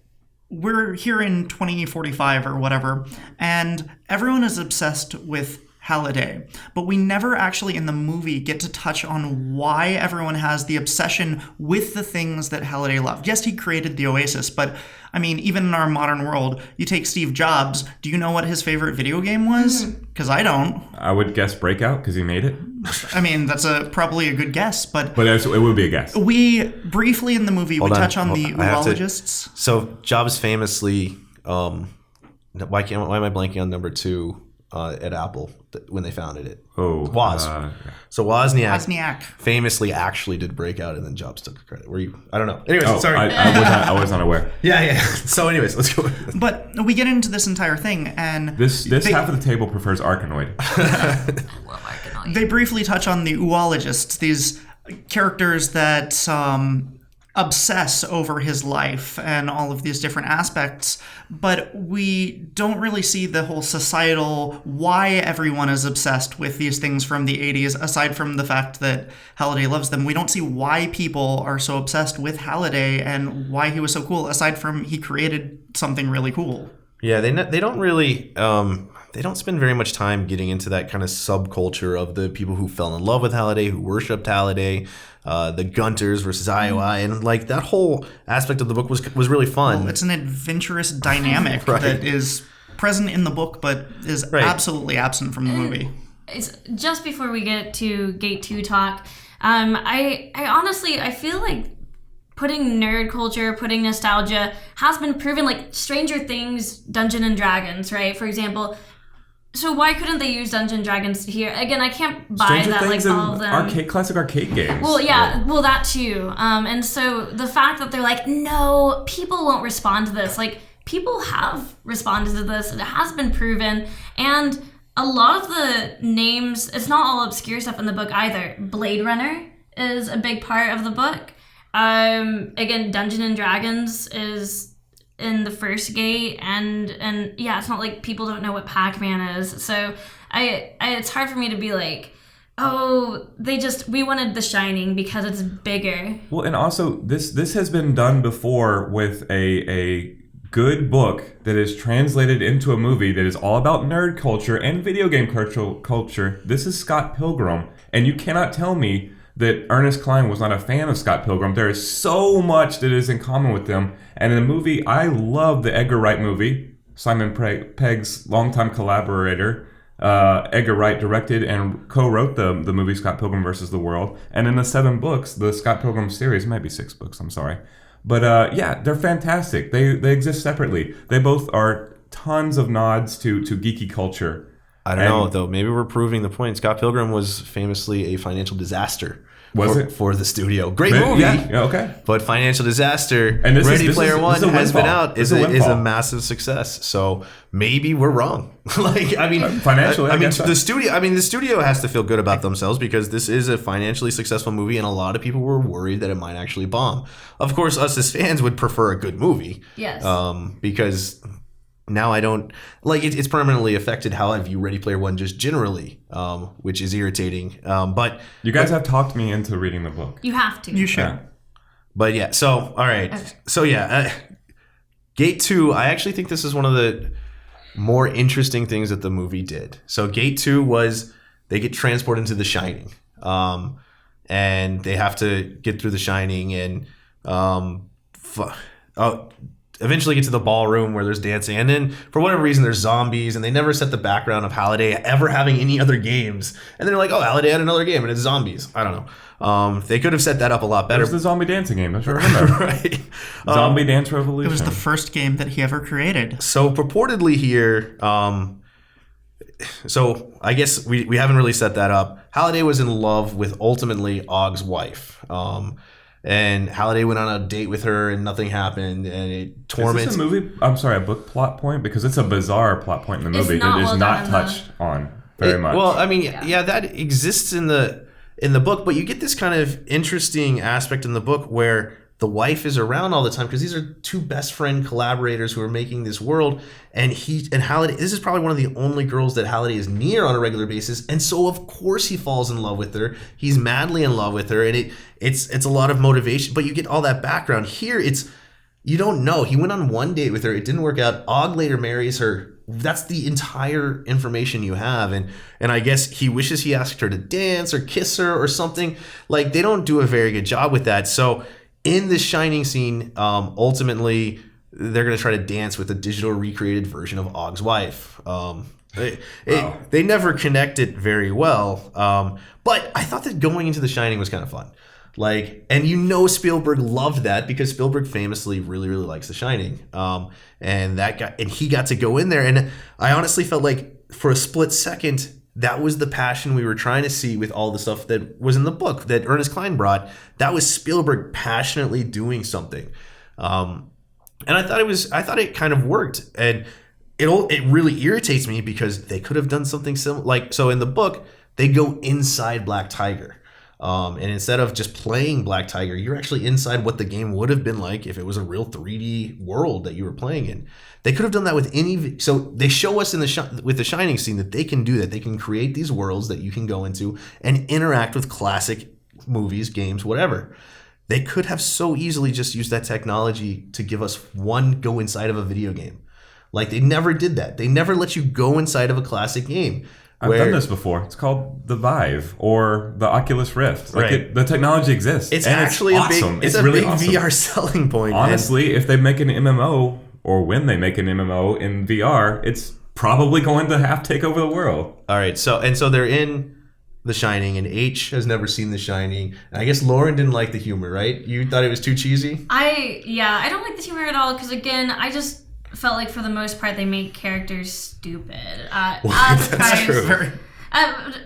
we're here in 2045 or whatever, and everyone is obsessed with Halliday, but we never actually in the movie get to touch on why everyone has the obsession with the things that Halliday loved. Yes, he created the Oasis, but I mean, even in our modern world, you take Steve Jobs, do you know what his favorite video game was? Because I don't. I would guess Breakout, because he made it. I mean, that's probably a good guess, but it would be a guess. We briefly in the movie, we touch on the oologists. So Jobs famously, why am I blanking on number 2 at Apple when they founded it? Woz. So Wozniak famously actually did Breakout, and then Jobs took the credit. I don't know. Anyways, sorry. I was unaware. Yeah. So anyways, let's go. But we get into this entire thing, and this half of the table prefers Arkanoid. I love Arkanoid. They briefly touch on the oologists, these characters that obsess over his life and all of these different aspects, but we don't really see the whole societal why everyone is obsessed with these things from the 80s, aside from the fact that Halliday loves them. We don't see why people are so obsessed with Halliday and why he was so cool, aside from he created something really cool. Yeah, they don't really they don't spend very much time getting into that kind of subculture of the people who fell in love with Halliday, who worshipped Halliday, the Gunters versus IOI, and like that whole aspect of the book was really fun. Well, it's an adventurous dynamic that is present in the book, but is absolutely absent from the movie. It's just before we get to Gate 2 talk, I honestly, I feel like putting nerd culture, putting nostalgia has been proven, like Stranger Things, Dungeons and Dragons, right? For example. So why couldn't they use Dungeons and Dragons here? Again, I can't buy Stranger that Things like all of them. Classic arcade games. Well, yeah, well that too. And so the fact that they're like, no, people won't respond to this. Like, people have responded to this. It has been proven. And a lot of the names, it's not all obscure stuff in the book either. Blade Runner is a big part of the book. Again, Dungeons and Dragons is in the first gate, and yeah, it's not like people don't know what Pac-Man is. So it's hard for me to be like, oh, we wanted The Shining because it's bigger. Well, and also this has been done before with a good book that is translated into a movie that is all about nerd culture and video game culture. This is Scott Pilgrim, and you cannot tell me that Ernest Cline was not a fan of Scott Pilgrim. There is so much that is in common with them. And in the movie, I love the Edgar Wright movie. Simon Pegg's longtime collaborator, Edgar Wright, directed and co-wrote the movie Scott Pilgrim vs. the World. And in the 7 books, the Scott Pilgrim series, it might be 6 books, I'm sorry. But yeah, they're fantastic. They exist separately. They both are tons of nods to geeky culture. I don't know, though. Maybe we're proving the point. Scott Pilgrim was famously a financial disaster. For the studio. Great movie. Yeah, okay. But financial disaster. And Ready Player One has been out. Is a massive success. So maybe we're wrong. Financially, the studio has to feel good about themselves because this is a financially successful movie, and a lot of people were worried that it might actually bomb. Of course, us as fans would prefer a good movie. Yes. Because now I don't like it's permanently affected how I view Ready Player One just generally, which is irritating. But you guys have talked me into reading the book. You have to. You should. Yeah. But yeah, so all right. Okay. So yeah, Gate 2, I actually think this is one of the more interesting things that the movie did. So Gate 2 was they get transported into The Shining, and they have to get through The Shining, and eventually get to the ballroom where there's dancing, and then for whatever reason there's zombies, and they never set the background of Halliday ever having any other games, and they're like, oh, Halliday had another game and it's zombies. I don't know. They could have set that up a lot better. It was the zombie dancing game, don't you remember? Right. Zombie Dance Revolution. It was the first game that he ever created. So purportedly here, so I guess we haven't really set that up. Halliday was in love with ultimately Ogg's wife. And Halliday went on a date with her and nothing happened, and it torments. Is this a movie? I'm sorry, a book plot point? Because it's a bizarre plot point in the movie that is not touched on very much. Well, I mean, yeah, that exists in the book, but you get this kind of interesting aspect in the book where the wife is around all the time because these are two best friend collaborators who are making this world, and Halliday. This is probably one of the only girls that Halliday is near on a regular basis, and so of course he falls in love with her. He's madly in love with her, and it's a lot of motivation. But you get all that background here. You don't know. He went on one date with her. It didn't work out. Ogg later marries her. That's the entire information you have, and I guess he wishes he asked her to dance or kiss her or something. Like, they don't do a very good job with that. So in this Shining scene, ultimately, they're going to try to dance with a digital recreated version of Ogg's wife. They never connect it very well, but I thought that going into The Shining was kind of fun. Like, and Spielberg loved that because Spielberg famously really, really likes The Shining. And he got to go in there, and I honestly felt like for a split second, that was the passion we were trying to see with all the stuff that was in the book that Ernest Cline brought. That was Spielberg passionately doing something. And I thought it kind of worked. And it really irritates me because they could have done something similar. Like, so in the book, they go inside Black Tiger. And instead of just playing Black Tiger, you're actually inside what the game would have been like if it was a real 3D world that you were playing in. They could have done that with any. So they show us with the Shining scene that they can do that. They can create these worlds that you can go into and interact with classic movies, games, whatever. They could have so easily just used that technology to give us one go inside of a video game. Like, they never did that. They never let you go inside of a classic game. I've done this before. It's called the Vive or the Oculus Rift. Like, right. The technology exists. It's and actually awesome. It's a really big awesome. VR selling point. Honestly, if they make an MMO, or when they make an MMO in VR, it's probably going to take over the world. All right. So they're in The Shining, and H has never seen The Shining. And I guess Lauren didn't like the humor, right? You thought it was too cheesy? I don't like the humor at all because, again, I just felt like for the most part they make characters stupid. That's true.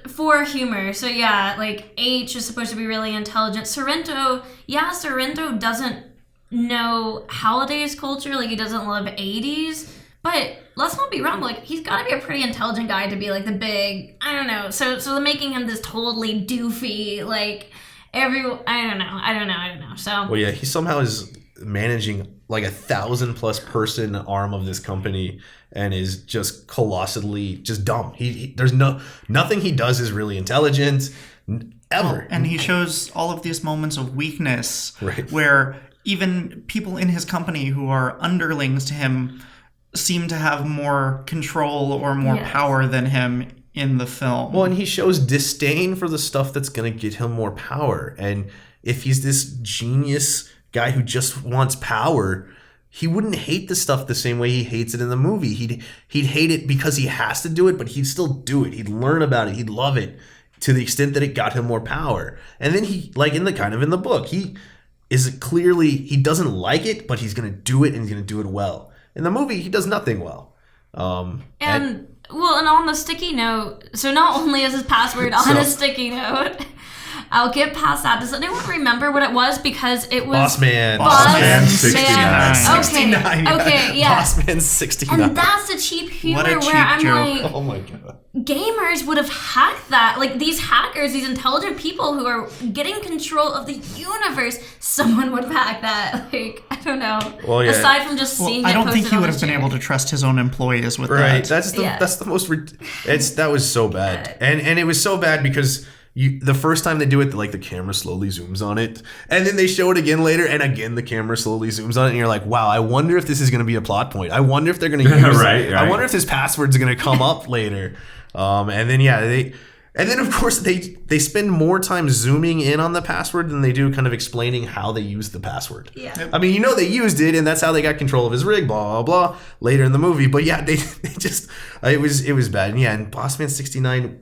For humor. So yeah, like H is supposed to be really intelligent. Sorrento doesn't know Halliday's culture. Like, he doesn't love 80s. But let's not be wrong, like, he's got to be a pretty intelligent guy to be like the big, I don't know. So they're making him this totally doofy, like, I don't know. So well, yeah, he somehow is managing like 1,000+ person arm of this company and is just colossally just dumb. There's nothing he does is really intelligent ever. Well, and he shows all of these moments of weakness, right, where even people in his company who are underlings to him seem to have more control or more power than him in the film. Well, and he shows disdain for the stuff that's going to get him more power. And if he's this genius guy who just wants power, he wouldn't hate the stuff the same way he hates it in the movie. He'd hate it because he has to do it, but he'd still do it. He'd learn about it. He'd love it to the extent that it got him more power. And then he, like in the book, he doesn't like it, but he's going to do it, and he's going to do it well. In the movie, he does nothing well. And on the sticky note, so not only is his password on a sticky note, I'll get past that. Does anyone remember what it was? Because it was Bossman 69. Okay, yeah. Bossman 69. And that's the cheap humor What a where cheap I'm joke. like, Oh my god. gamers would have hacked that. Like, these hackers, these intelligent people who are getting control of the universe, someone would have hacked that. Like, I don't know. Well, yeah. Aside from just seeing I don't think he would have have been able to trust his own employees with Right. that. That's the most. That was so bad, and it was so bad because the first time they do it, like, the camera slowly zooms on it, and then they show it again later, and again the camera slowly zooms on it, and you're like, wow, I wonder if this is going to be a plot point. I wonder if they're going to use right. I wonder if this password's going to come up later. And then And then, of course, they spend more time zooming in on the password than they do kind of explaining how they used the password. Yeah. I mean, they used it, and that's how they got control of his rig, blah, blah, blah, later in the movie. But yeah, they just, it was bad. And yeah, and Bossman 69,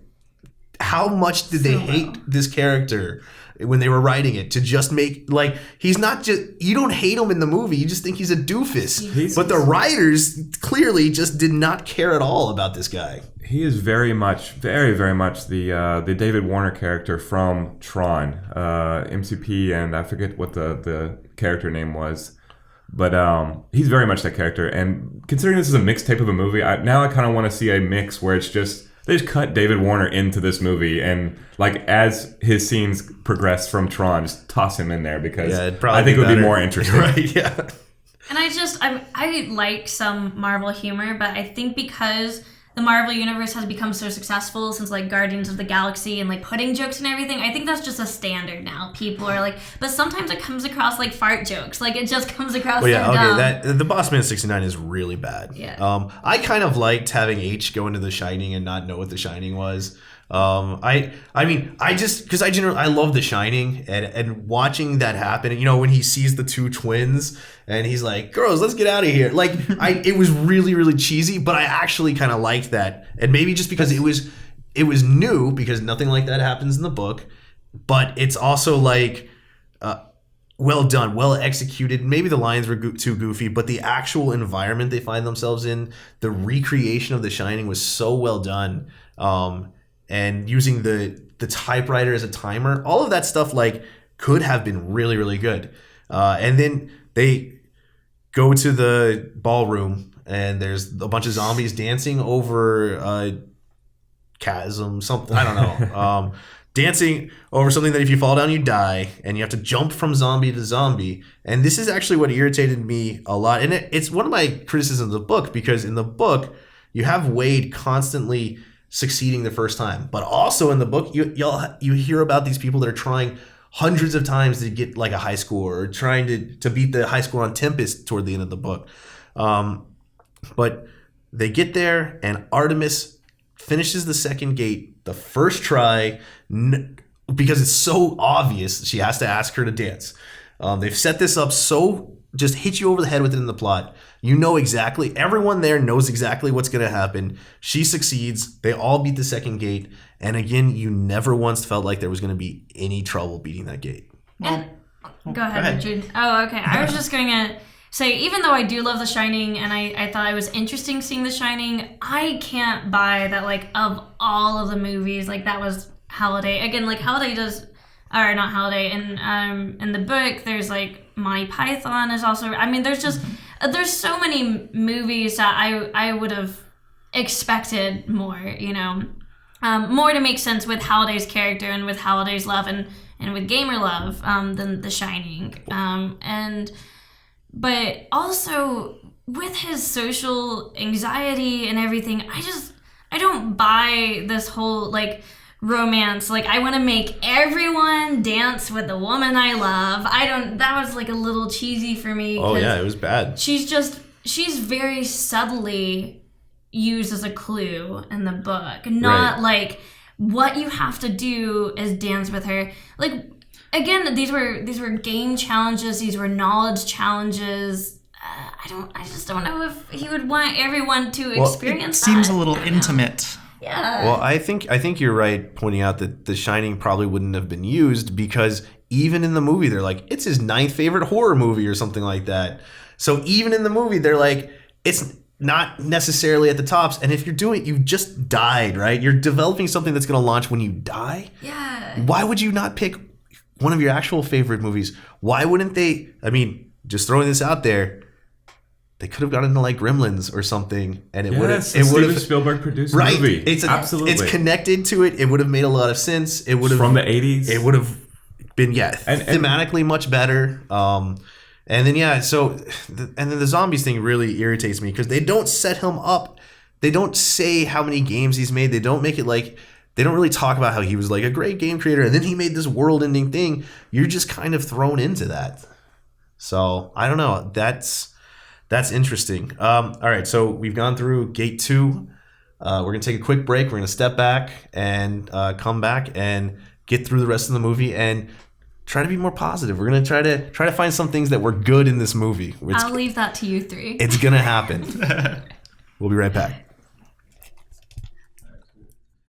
how much did they hate this character when they were writing it to just make, like, he's not just, you don't hate him in the movie, you just think he's a doofus. But the writers clearly just did not care at all about this guy. He is very much the David Warner character from Tron, MCP, and I forget what the character name was, but he's very much that character. And considering this is a mixtape of a movie, I kind of want to see a mix where it's just they just cut David Warner into this movie and like as his scenes progress from Tron, just toss him in there because I think it would be more interesting. Right? Yeah. And I like some Marvel humor, but I think because the Marvel universe has become so successful since like Guardians of the Galaxy and like putting jokes and everything, I think that's just a standard now. People are like, but sometimes it comes across like fart jokes. Like it just comes across dumb. The Bossman 69 is really bad. Yeah. I kind of liked having H go into The Shining and not know what The Shining was. I love The Shining and watching that happen, when he sees the two twins and he's like, girls, let's get out of here. Like it was really, really cheesy, but I actually kind of liked that. And maybe just because it was new, because nothing like that happens in the book, but it's also like, well done, well executed. Maybe the lines were too goofy, but the actual environment they find themselves in, the recreation of The Shining was so well done. And using the typewriter as a timer, all of that stuff like could have been really, really good. And then they go to the ballroom and there's a bunch of zombies dancing over a chasm, something, I don't know. Dancing over something that if you fall down, you die, and you have to jump from zombie to zombie. And this is actually what irritated me a lot. And it's one of my criticisms of the book, because in the book, you have Wade constantly succeeding the first time, but also in the book you hear about these people that are trying hundreds of times to get like a high score, or trying to beat the high score on Tempest toward the end of the book. But they get there and Artemis finishes the second gate the first try because it's so obvious she has to ask her to dance. They've set this up so just hit you over the head with it in the plot. You know exactly, everyone there knows exactly what's going to happen. She succeeds. They all beat the second gate. And again, you never once felt like there was going to be any trouble beating that gate. Well, go ahead, Richard. Oh, okay. I was just going to say, even though I do love The Shining, and I thought it was interesting seeing The Shining, I can't buy that, like, of all of the movies, like, that was Halliday. Again, like, Halliday does... Or not Halliday. In the book, there's like Monty Python is also. I mean, there's so many movies that I would have expected more. More to make sense with Halliday's character and with Halliday's love and with gamer love than The Shining. But also with his social anxiety and everything, I don't buy this whole like romance. Like, I want to make everyone dance with the woman I love. That was like a little cheesy for me. Oh yeah, it was bad. She's very subtly used as a clue in the book. Not like what you have to do is dance with her. Like, again, these were game challenges, these were knowledge challenges. I just don't know if he would want everyone to experience that. It seems a little intimate. Yeah. Well, I think you're right pointing out that The Shining probably wouldn't have been used, because even in the movie they're like, it's his 9th favorite horror movie or something like that. So even in the movie they're like, it's not necessarily at the tops. And if you're doing it, you've just died, right? You're developing something that's going to launch when you die. Yeah. Why would you not pick one of your actual favorite movies? Why wouldn't they? I mean, just throwing this out there, they could have gotten into like Gremlins or something, and it would have. Steven Spielberg produced movie. Absolutely, it's connected to it. It would have made a lot of sense. It would have from the 80s. It would have been thematically much better. And then then the zombies thing really irritates me, because they don't set him up. They don't say how many games he's made. They don't make it like. They don't really talk about how he was like a great game creator and then he made this world-ending thing. You're just kind of thrown into that. So I don't know. That's interesting. All right, so we've gone through Gate 2. We're going to take a quick break. We're going to step back and come back and get through the rest of the movie and try to be more positive. We're going to try to find some things that were good in this movie. I'll leave that to you three. It's going to happen. We'll be right back.